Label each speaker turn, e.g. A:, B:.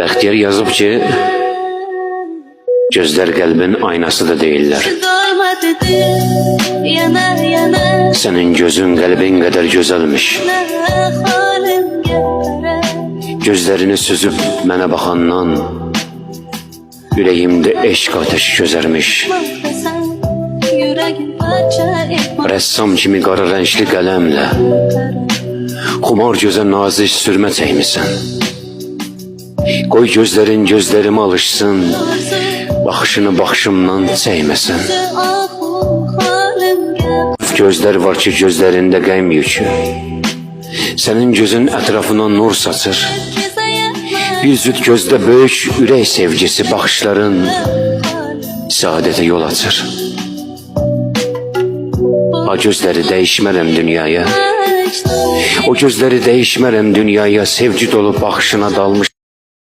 A: Bəxtiyar yazıb ki, gözlər qəlbin aynası da deyirlər. Sənin gözün qəlbin qədər gözəlmiş. Gözlərini süzüb mənə baxandan ürəyimdə eşq ateşi közərmiş. Rəssam kimi qara rəngli qələmlə xumar gözə nazik sürmə çəkmisən. Qoy gözlərin gözlərimə alışsın, baxışını baxışımdan çəkməsən. Gözlər var ki, gözlərində qəm yükü, sənin gözün ətrafına nur saçır. Bir züt gözdə böyük ürək sevgisi, baxışların saadətə yol açır. O gözləri dəyişmərəm dünyaya, o gözləri dəyişmərəm dünyaya, sevgi dolu baxışına dalmış.